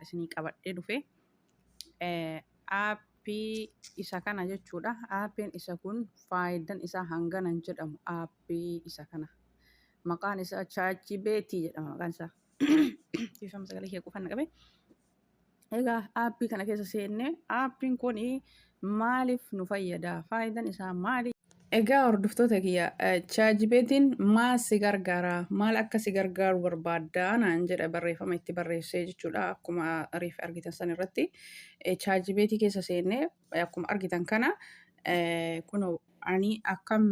isinii qabadhee dhufe aappii isa kana jechuudha. Aappiin isa kun faayidaan isaa hangana hin jedhamu. Aappii isa kana maqaan isaa ChatGPT jedhama maqaan isaa. Ifama sagalee kee qofaan naqabe. Egaa aappii kana keessa seennee aappiin kun maaliif nu fayyada? Faayidaan isaa maali? Egaa hordoftoota kiyya ChatGPT'n maal si gargaara? Maal akka si gargaaru barbaadda naan jedha barreeffama itti barreessee jechuudha. Akkuma reef argitan san irratti ChatGPT keessa seennee akkuma argitan kana kun ani akkam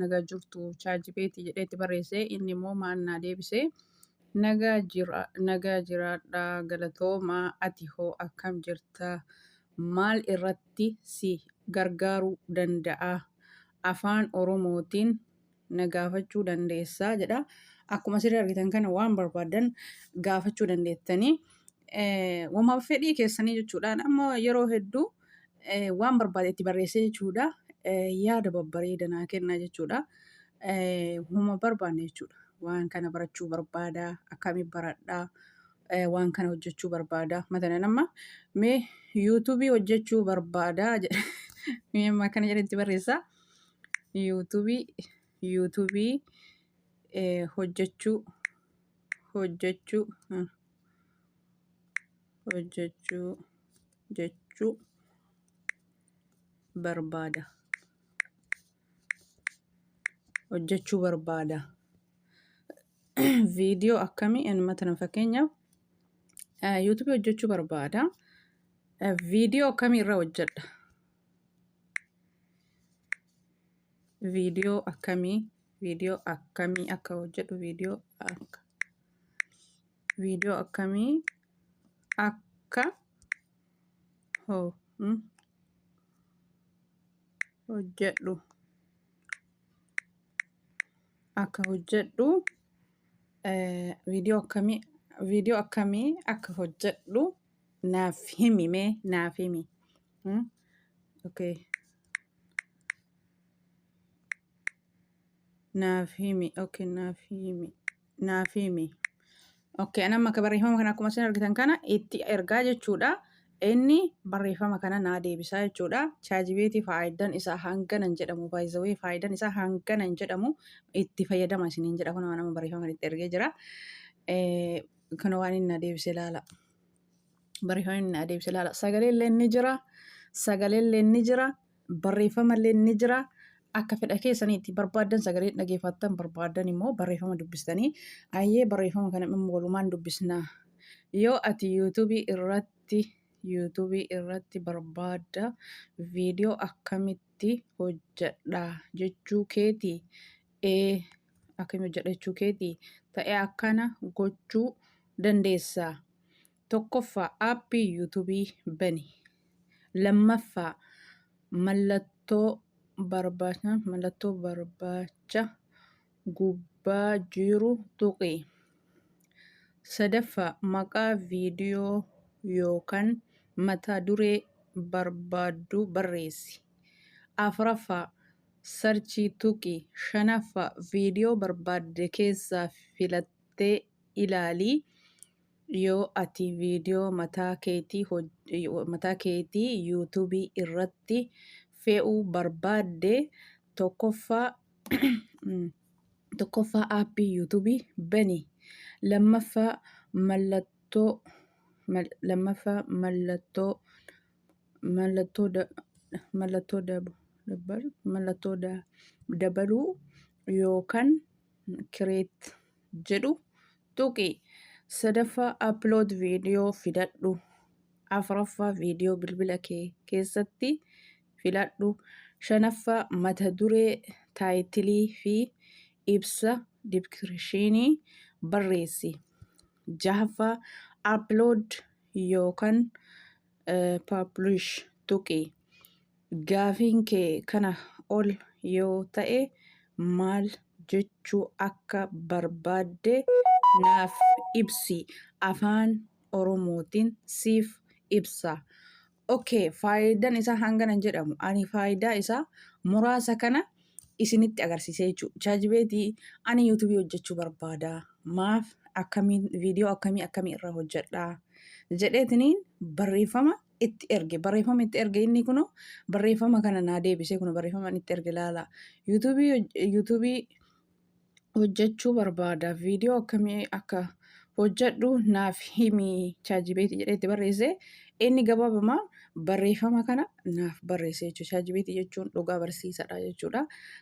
nagaa jirtu ChatGPT jedhee itti barreessee inni immoo maal naa deebisee nagaa jiraadha galatooma ati hoo akkam jirta maal irratti si gargaaruu danda'a? Afaan Oromootiin na gaafachuu dandeessaa jedha. Akkuma asirratti argitan kana waan barbaadan gaafachuu dandeettanii wama fedhii keessanii jechuudha. Amma yeroo hedduu waan barbaade itti barreessee jechuudha. Yaada babbareedaa naa kenna jechuudha. Wama barbaanne jechuudha. Waan kana barachuu barbaada, akkamiin baradhaa, waan kana hojjechuu barbaada. Matalan amma mee yuutuubii hojjechuu barbaada jedha. Mee amma akkana jedhee itti barreessaa. yuutuubii hojjechuu jechuu barbaada. Viidiyoo akkamii matalan fakkeenyaaf yuutuubii hojjechuu barbaada. Viidiyoo akkamii irraa hojjedha? Viidiyoo akkamii akka hojjedhu viidiyoo akkamii akka hojjedhu naaf himi. Okay. Naaf himi. Okay, anamma akka barreeffama kana akkuma isin argitan kana itti ergaa jechuudha. Inni barreeffama kana naa deebisaa jechuudha. ChatGPT faayidaan isaa hangana hin jedhamu. By the way, faayidaan isaa hangana hin jedhamu. Itti fayyadama isiniin jedha. Kun nama barreeffama kana itti ergee jira. Kana waan inni naa deebisee ilaala. Barreeffama inni naa deebisee ilaala. Sagalee illee ni jira. Barreeffama illee ni jira. Akka fedha keessaniitti barbaadan sagalee dhageeffattan barbaadan immoo barreeffama dubbistanii ayyee barreeffama kana immoo walumaan dubbisnaa. Yoo ati yuutuubii irratti barbaadda viidiyoo akkamitti hojjedha jechuu keetii akkamitti hojjedha jechuu keetii ta'ee akkana gochuu dandeessaa. Tokkoffaa aappii yuutuubii bani. Lammaffaa mallattoo barbaacha gubbaa jiru tuqi. Sadaffaa maqaa viidiyoo yookaan mata duree barbaaddu barreessi. Afuraffaa sarchii tuqi. Shanaffaa viidiyoo barbaadde keessaa filattee ilaali. Yoo ati viidiyoo mataa keetii yuutuubii irratti fe'uu barbaadde tokkoffaa aappii yuutuubii bani. Lammaffaa mallattoo dabaluu yookaan kireet jedhu tuqi. Sadaffaa upload viidiyoo filadhu. Afuraffaa viidiyoo bilbila kee keessatti filadhu. Shanaffaa mata duree taayitilii fi ibsa diskiripshinii barreessi. Jahaffaa upload yookaan publish tuqi. Gaafiin kee kana ol yoo ta'e maal jechuu akka barbaadde naaf ibsi. Afaan Oromootiin siif ibsa. Okay, faayidaan isaa hangana hin jedhamu. Ani faayidaa isaa muraasa kana isinitti agarsiisee jechuudha. ChatGPT ani yuutuubii hojjechuu barbaada. Maaf viidiyoo akkamii irraa hojjedhaa jedheetiniin barreeffama itti erge. Barreeffama itti erge inni kun barreeffama kana naa deebisee kun barreeffama itti erge ilaala. Yuutuubii hojjechuu barbaada. Viidiyoo akkamii akka hojjedhu naaf himi ChatGPT jedhee itti barreesse. Inni gabaabama barreeffama kana naaf barreesse jechuudha. ChatGPT jechuun dhugaa barsiisaadha jechuudha.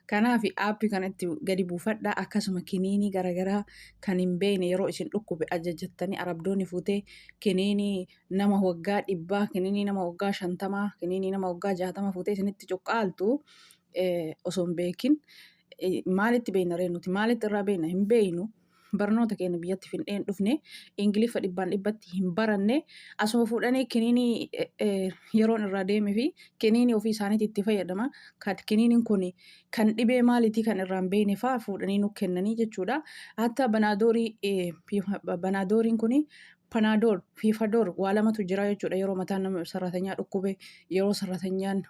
Kanaaf aappii kanatti gadi buufadhaa akkasuma kiniinii garaagaraa kan hin beekne yeroo isin dhukkube ajajattanii arabdoonni fuutee kiniinii nama waggaa 100, kiniinii nama waggaa 50, kiniinii nama waggaa 60 fuutee isinitti cuqqaaltu osoo hin beekin. Maalitti beekna ree nuti maalitti irraa beekna hin beeknu barnoota keenya biyyatti findheen dhufne ingiliffa 100% hin baranne asuma fuudhanii kiniinii yeroon irraa deemee fi kiniinii ofii isaaniitti itti fayyadama. Kiniiniin kun kan dhibee maaliitii kan irraa hin beekne fa'aa fuudhanii nu kennanii jechuudha. Hatta banaadooriin kun Panaadool fi Fadoor waa lamatu jira jechuudha. Yeroo mataan nama sarratanyaa dhukkube, yeroo sarratanyaan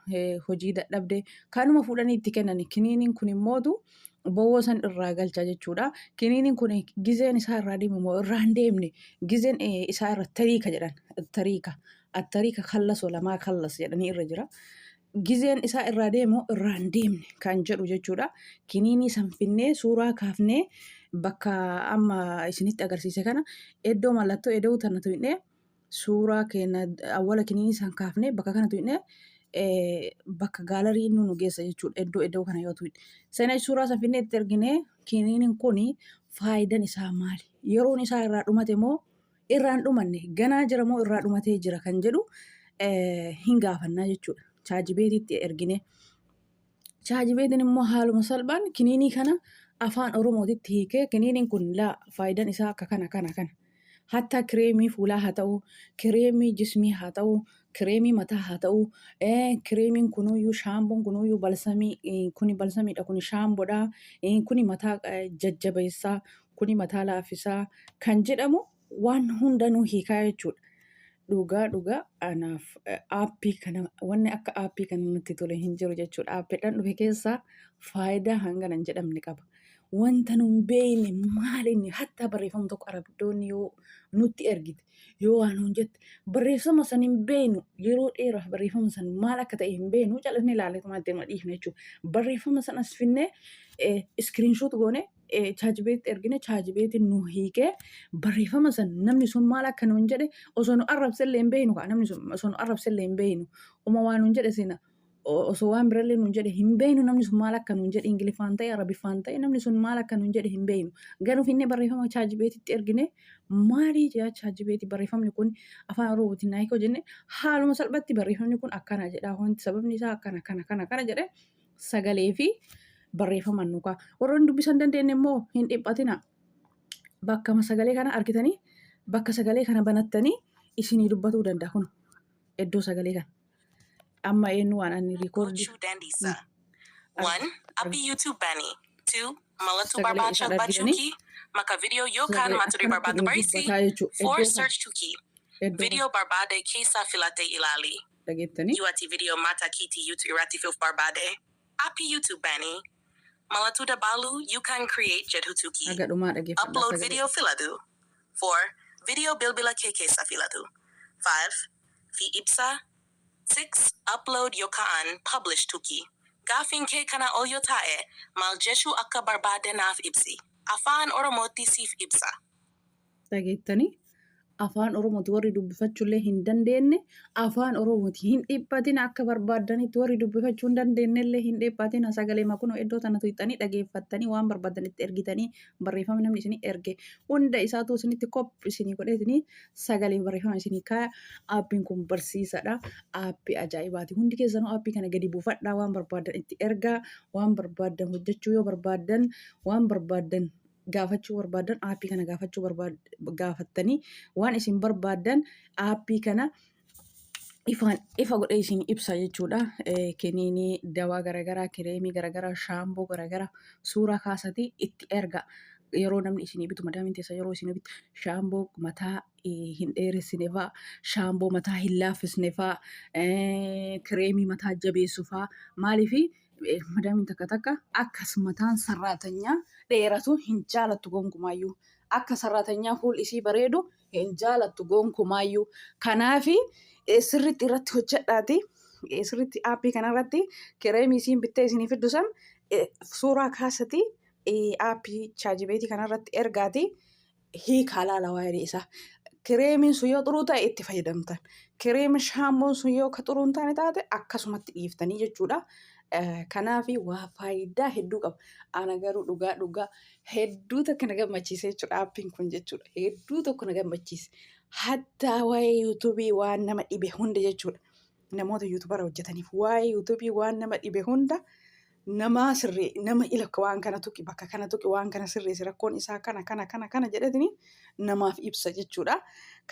hojii dadhabde kanuma fuudhanii itti kennan. Kiniiniin kun immoo bowwoo san irraa galcha jechuudha. Kiniiniin kun gizeen isaa irraa deemu moo irraa hin deemne gizeen isaa irra tariika jedhan. Tariika kallasoo lamaa kallas jedhanii irra jira. Gizeen isaa irraa deemu irraa hin deemne kan jedhu jechuudha. Kiniinii san finnee suuraa kaafnee bakka amma isinitti agarsiise kana iddoo mallattoo iddoo tana tu'inee suuraa keenya awwala kiniinii san kaafnee bakka kana tu'inee bakka gaalarii nu geessa jechuudha. Iddoo kana yoo tu'in sana suuraa san finnee itti erginee kiniiniin kun faayidaan isaa maali? Yeroon isaa irraa dhumate moo irraan dhumanne ganaa jira moo irraa dhumatee jira kan jedhu hin gaafannaa jechuudha. ChatGPTitti ergine. ChatGPTin immoo haaluma salphaan kiniinii kana afaan Oromootitti hiikee kiniiniin kun faayidaan isaa akka kana. Hatta kireemii fuulaa haa ta'u, kireemii jismii haa ta'u, kireemii mataa haa ta'u, kireemiin kunuyyuu shaamboon kunuyyuu balsamii kuni balsamiidha kuni shaamboodha, kuni mataa jajjabeessaa, kuni mataa laaffisaa kan jedhamu waan hundanuu hiikaa jechuudha. Dhugaa anaaf aappii kana wanni akka aappii kana nutti tole hin jiru jechuudha. Aappiidhaan dhufe keessaa faayidaa hangana hin jedhamne qaba. Wanta nun beekne maalinni hatta barreeffama tokko arabdoonni yoo nutti ergite yoo waan hun jette barreeffama san hin beeknu yeroo dheeraa barreeffama san maal akka ta'e hin beeknu callisnee ilaalee maal dhiifne jechuudha. Barreeffama san as finnee iskiriinshoot goone ChatGPT ergine ChatGPT nu hiikee barreeffama san namni sun maal akka nuun jedhe osoo nu arrabsellee hin beeknu namni sun osoo nu arrabsellee hin beeknu waan nuun jedhe sina. Osoo waan birallee nuun jedhe hin beeknu namni sun maal akka nuun jedhe ingiliffaan ta'e arabiffaan ta'e namni sun maal akka nuun jedhe hin beeknu. Garuu finnee barreeffama ChatGPTitti ergine maalii jedha ChatGPT barreeffamni kun afaan Oromootiin naa hiikoo jenne haaluma salphatti barreeffamni kun akkana jedha wanti sababni isaa akkana jedhe sagalee fi barreeffama nuukaa. Warroonni dubbisan dandeenye immoo hin dhiphatina. Bakka sagalee kana argitanii bakka sagalee kana banattanii isinii dubbatuu danda'a kun iddoo sagalee kana. Amma eenyu waan ani rikoordi. 1. Api YouTube bani. 2. Malatu barbacha bachuki. Maka video yokan maturi barbadu barisi. 4. Search tuki. Video barbade kesa filate ilali. Yuati video mata kiti YouTube irati filf barbade. Api YouTube bani. Malatu da balu you can create jedhutuki. Upload video filadu. 4. Video bilbila kesa filadu. 5. Fi ipsa. 6. Upload yokaan publish tuki. Gafin ke kana olyotae maljeshu akka barbade naaf ibsi. Afaan Oromoti siif ibsa. Dhageettanii afaan Oromooti warri dubbifachuullee hin dandeenye afaan Oromooti hin dhiphatin akka barbaadanitti warri dubbifachuu hin dandeenyellee hin dhiphatin sagalee makunoo iddoo tana tuqxanii dhageeffattanii waan barbaadanitti ergitanii barreeffama namni isinii erge hunda isaatu isinitti kopp isinii godheetanii sagalee barreeffama isinii kaaya. Aappiin kun barsiisaadha. Aappii ajaa'ibaati. Hundi keessanuu aappii kana gadi buufadhaa waan barbaadan itti ergaa waan barbaadan hojjechuu yoo barbaadan waan barbaadan gaafachuu barbaadan aappii kana gaafattanii waan isin barbaadan aappii kana ifa godhee isin ibsa jechuudha. Kiniinii dawaa garaagaraa kireemii garaagaraa shaamboo garaagaraa suuraa kaasatii itti erga. Yeroo namni isinii bitu madaamin teessa yeroo isinii bitu shaamboo mataa hin dheeressine fa'a shaamboo mataa hin laaffisne fa'a kireemii mataa jabeessu fa'a maaliifi madaamin takka akkas mataan sarraatanyaa dheeratu hin jaalattu gonkumaayyuu akka sararatanyaa fuul isii bareedu hin jaalattu gonkumaayyuu. Kanaafi sirriitti irratti hojjedhaati. Sirriitti aappii kanarratti kireemii isiin bittee isinii fiddu san suuraa kaasati aappii ChatGPT kanarratti ergaati hiikaa laala waa'ee isaa. Kireemiin sun yoo xuruu ta'e itti fayyadamtan. Kireemiin shaampoon sun yoo ka xuruu hin taane taate akkasumatti dhiiftanii jechuudha. Kanaafi waa faayidaa hedduu qaba. Ana garuu dhugaa hedduu tokko na gammachiise jechuudha aappiin kun jechuudha. Hedduu tokko na gammachiise. Hatta waa'ee yuutuubii waan nama dhibe hunda jechuudha. Namoota yuutuubara hojjetaniif waa'ee yuutuubii waan nama dhibe hunda nama ilaka waan kana tuqi bakka kana tuqi waan kana sirreessi rakkoon isaa kana jedhatini namaaf ibsa jechuudha.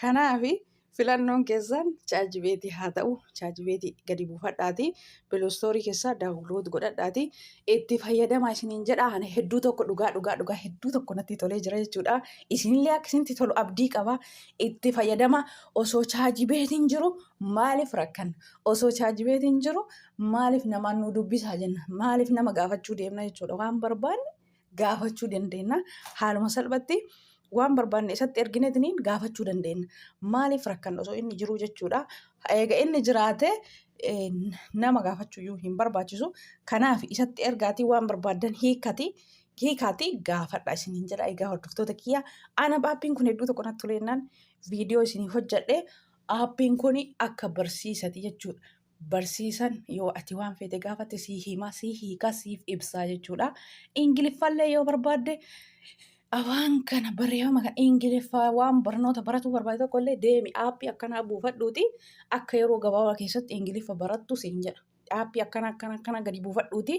Kanaafi filannoon keessan ChatGPT haa ta'u ChatGPT gadi buufadhaati piloostorii keessaa daawunlood godhadhaati itti fayyadamaa isiniin jedha. Ani hedduu tokko dhugaa hedduu tokko natti tolee jira jechuudha. Isinillee akka isinitti tolu abdii qaba. Itti fayyadama osoo ChatGPT'n jiru maaliif rakkanna? Osoo ChatGPT'n jiru maaliif namaan nu dubbisaa jenna? Maaliif nama gaafachuu deemna jechuudha? Waan barbaanne gaafachuu dandeenya. Haaluma salphatti waan barbaanne isatti ergineetiniin gaafachuu dandeenya. Maaliif rakkanna osoo inni jiru jechuudha. Egaa inni jiraate nama gaafachuuyyuu hin barbaachisu. Kanaaf isatti ergaatii waan barbaaddan hiikaatii gaafadha isiniin jedha. Egaa hordoftoota kiyya ana aappiin kun hedduu tokko natti toleennaan viidiyoo isinii hojjedhe aappiin kun akka barsiisati jechuudha. Barsiisan yoo ati waan feete gaafatte sii himaa sii hiikaa siif ibsaa jechuudha. Ingiliffaallee yoo barbaadde afaan kana barreeffama kan Ingiliffaa waan barnoota baratuu barbaade tokkollee deemi aappii akkanaa buufadhuuti akka yeroo gabaabaa keessatti Ingiliffa barattu siin jedha. Aappii akkana gadi buufadhuuti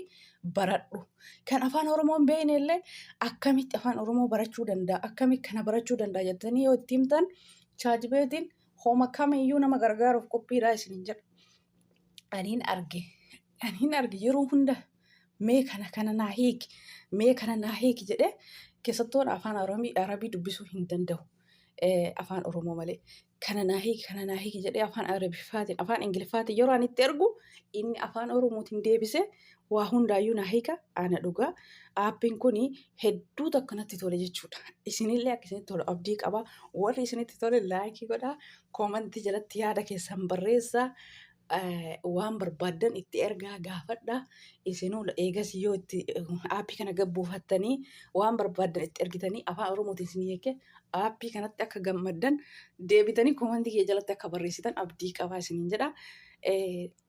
baradhu. Kan afaan Oromoo hin beekne illee akkamitti afaan Oromoo barachuu danda'a? Akkamitti kana barachuu danda'a jettanii yoo itti himtan ChatGPT'n hooma kamiyyuu nama gargaaruuf qophiidhaa isiniin jedha. Aniin arge yeroo hunda mee kana naa hiiki jedhee keessattoon afaan arabii dubbisuu hin danda'u. Afaan Oromoo malee. Kana naa hiiki jedhee afaan arabiffaatiin afaan ingiliffaatiin yeroo ani itti ergu inni afaan oromootiin deebise waa hundaayyuu naa hiika ana dhugaa. Aappiin kun hedduu tokko natti tole jechuudha. Isinillee akka isinitti tolu abdii qaba. Warri isinitti tole laayikii godhaa. Koomantii jalatti yaada keessan barreessaa. Waan barbaaddan itti ergaa gaafadha. Isinuu eegas yoo itti aappii kana gabbuufattanii waan barbaaddan itti ergitanii afaan oromootiin isinii eeke aappii kanatti akka gammaddan deebitanii koomantii kee jalatti akka barreessitan abdii qabaa isiniin jedha.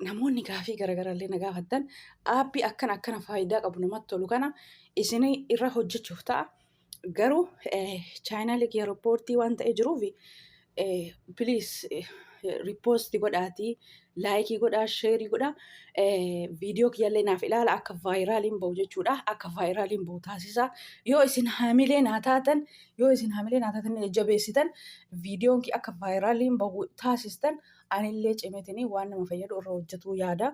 Namoonni gaafii garaagaraallee na gaafattan aappii akkana faayidaa qabu namatti tolu kana isinii irra hojjechuuf ta'a. Garuu chaayinaalii kee riippoortii waan ta'ee jiruuf piliis riippoostii godhaatii laayikii godhaa sheerii godhaa viidiyoo kiyyallee naaf ilaala akka vaayiraaliin bahu jechuudha. Akka vaayiraaliin bahu taasisa. Yoo isin haamilee naa taatan jabeessitan viidiyoon kee akka vaayiraaliin bahu taasistan anillee cimeetinii waan nama fayyadu irra hojjetuu yaada.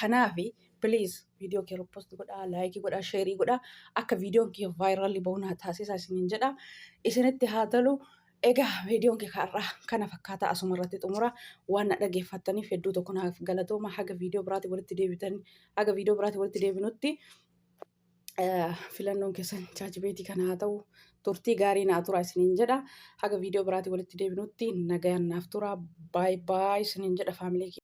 Kanaafi piliis viidiyoo kee riippoostii godhaa laayikii godhaa sheerii godhaa akka viidiyoon kee vaayiraalii bahu naa taasisa isiniin jedha. Isinitti haa talu. Egaa viidiyoon kee kana fakkaata asuma irratti xumura waan na dhaggeeffattaniif hedduu tokko naaf galatooma. Haga viidiyoo biraatii walitti deebinutti filannoon keessan ChatGPT kana haa ta'u turtii gaarii naa tura isiniin jedha. Haga viidiyoo biraatii walitti deebinutti nagayaan naaf tura. Baay baay isiniin jedha faamilee.